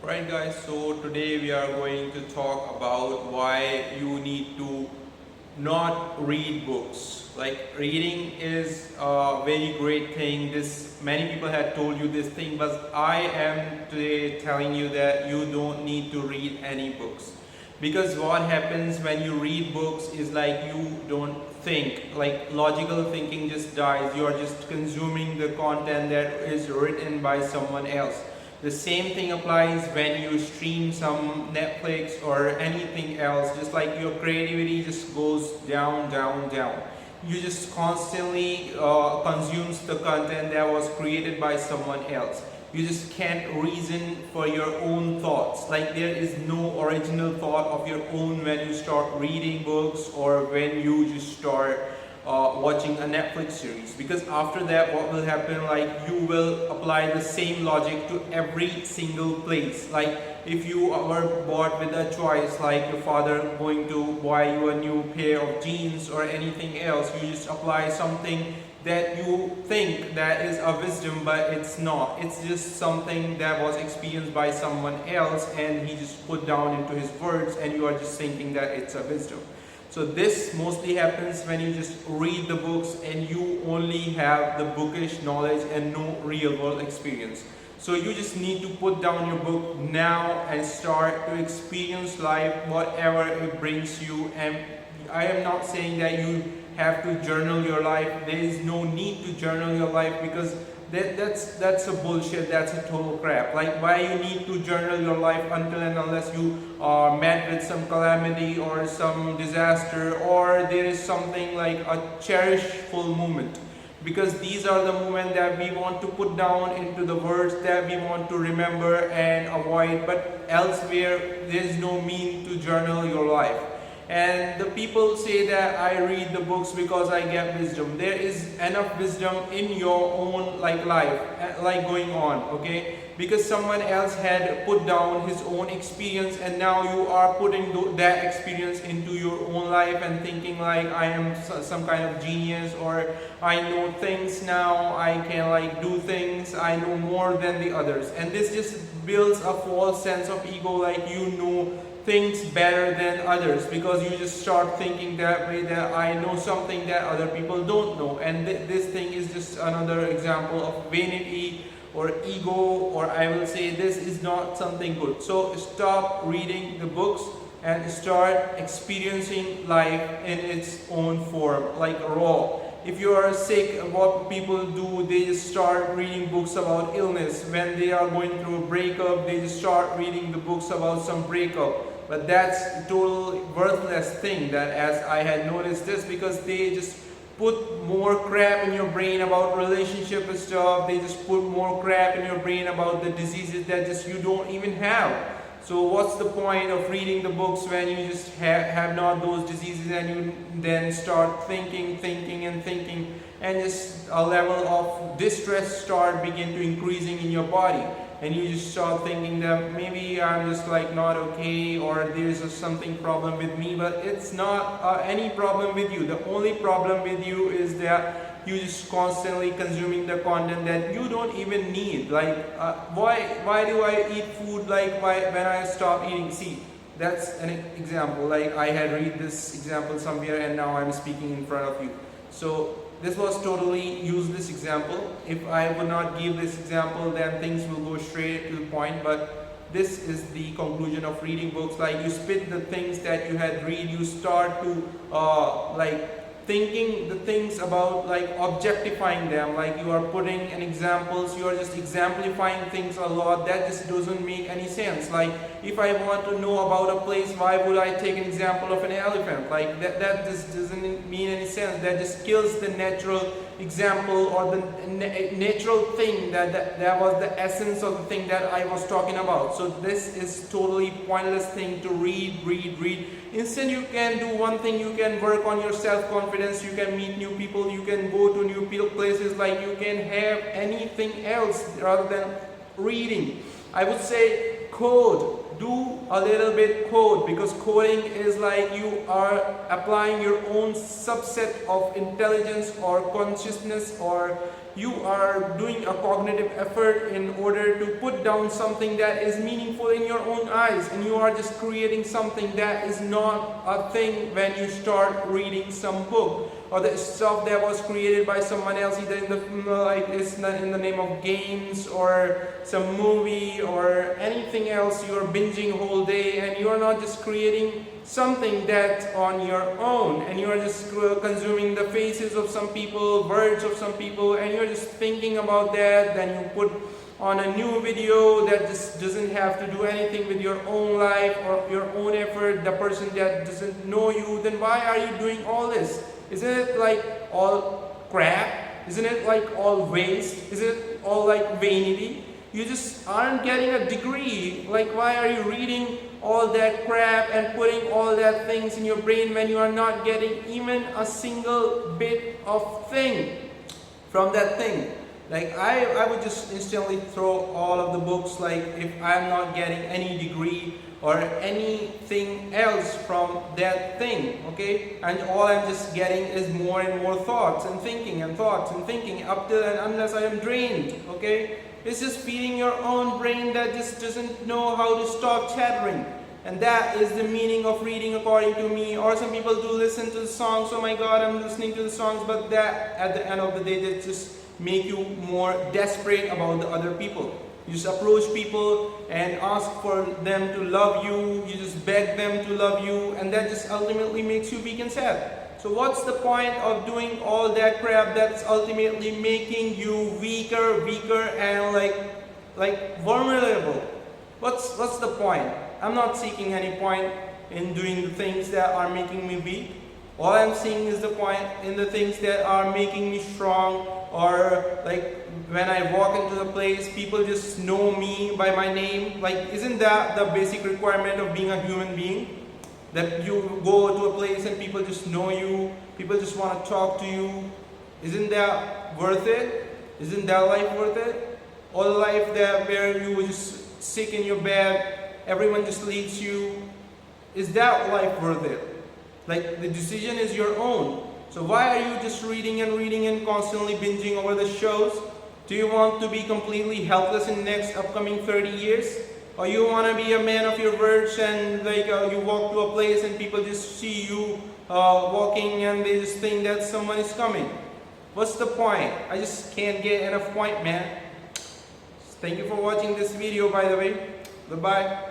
Alright guys, so today we are going to talk about why you need to not read books. Like reading is a very great thing. Many people had told you this thing, but I am today telling you that you don't need to read any books. Because what happens when you read books is like you don't think, like logical thinking just dies. You are just consuming the content that is written by someone else. The same thing applies when you stream some Netflix or anything else. Just like your creativity just goes down, down, down. You just constantly consumes the content that was created by someone else. You just can't reason for your own thoughts. Like there is no original thought of your own when you start reading books or when you just start watching a Netflix series, because after that what will happen, like you will apply the same logic to every single place. Like if you were bought with a choice, like your father going to buy you a new pair of jeans or anything else, you just apply something that you think that is a wisdom, but it's not. It's just something that was experienced by someone else and he just put down into his words, and you are just thinking that it's a wisdom. So this mostly happens when you just read the books and you only have the bookish knowledge and no real world experience. So you just need to put down your book now and start to experience life, whatever it brings you. And I am not saying that you have to journal your life. There is no need to journal your life, because that's a bullshit. That's a total crap. Like why you need to journal your life until and unless you are met with some calamity or some disaster, or there is something like a cherishful moment, because these are the moments that we want to put down into the words that we want to remember and avoid. But elsewhere there is no mean to journal your life. And the people say that I read the books because I get wisdom. There is enough wisdom in your own life, like going on, okay? Because someone else had put down his own experience, and now you are putting that experience into your own life and thinking like I am some kind of genius, or I know things now, I can like do things, I know more than the others. And this just builds a false sense of ego, like you know things better than others, because you just start thinking that way, that I know something that other people don't know. And this thing is just another example of vanity or ego, or I will say this is not something good. So stop reading the books and start experiencing life in its own form, like raw. If you are sick, what people do, they just start reading books about illness. When they are going through a breakup, they just start reading the books about some breakup. But that's a total worthless thing, that as I had noticed this, because they just put more crap in your brain about relationship and stuff. They just put more crap in your brain about the diseases that just you don't even have. So what's the point of reading the books when you just have not those diseases, and you then start thinking and just a level of distress begin to increasing in your body, and you just start thinking that maybe I'm just like not okay, or there's something problem with me. But it's not any problem with you. The only problem with you is that you just constantly consuming the content that you don't even need. Like why do I eat food like when I stop eating? See, that's an example. Like I had read this example somewhere, and now I'm speaking in front of you. So this was totally useless example. If I would not give this example, then things will go straight to the point. But this is the conclusion of reading books. Like you spit the things that you had read, you start to like thinking the things about, like objectifying them, like you are putting in examples, you are just exemplifying things a lot. That just doesn't make any sense. Like if I want to know about a place, why would I take an example of an elephant? Like that just doesn't mean any sense. That just kills the natural example, or the natural thing that was the essence of the thing that I was talking about. So this is totally pointless thing to read. Instead, you can do one thing. You can work on your self-confidence, you can meet new people, you can go to new places, like you can have anything else rather than reading. I would say code. Do a little bit code, because coding is like you are applying your own subset of intelligence or consciousness, or you are doing a cognitive effort in order to put down something that is meaningful in your own eyes, and you are just creating something that is not a thing when you start reading some book or the stuff that was created by someone else, either in the name of games or some movie or anything else. You are binging a whole day, and you are not just creating something that's on your own, and you are just consuming the faces of some people, words of some people, and you're just thinking about that. Then you put on a new video that just doesn't have to do anything with your own life or your own effort, the person that doesn't know you. Then why are you doing all this? Isn't it like all crap? Isn't it like all waste? Isn't it all like vanity? You just aren't getting a degree. Like, why are you reading all that crap and putting all that things in your brain when you are not getting even a single bit of thing from that thing? Like, I would just instantly throw all of the books, like, if I'm not getting any degree or anything else from that thing, okay? And all I'm just getting is more and more thoughts and thinking and thoughts and thinking up till and unless I am drained, okay? It's just feeding your own brain that just doesn't know how to stop chattering. And that is the meaning of reading, according to me. Or some people do listen to the songs. Oh my God, I'm listening to the songs. But that, at the end of the day, they just make you more desperate about the other people. You just approach people and ask for them to love you. You just beg them to love you. And that just ultimately makes you weak and sad. So what's the point of doing all that crap that's ultimately making you weaker, and like vulnerable? What's the point? I'm not seeking any point in doing the things that are making me weak. All I'm seeing is the point in the things that are making me strong, or like when I walk into the place, people just know me by my name. Like, isn't that the basic requirement of being a human being? That you go to a place and people just know you, people just want to talk to you. Isn't that worth it? Isn't that life worth it? Or the life that where you were just sick in your bed, everyone just leaves you. Is that life worth it? Like, the decision is your own. So why are you just reading and constantly binging over the shows? Do you want to be completely helpless in the next upcoming 30 years? Or you want to be a man of your words, and you walk to a place and people just see you walking and they just think that someone is coming? What's the point? I just can't get enough point, man. Thank you for watching this video, by the way. Bye-bye.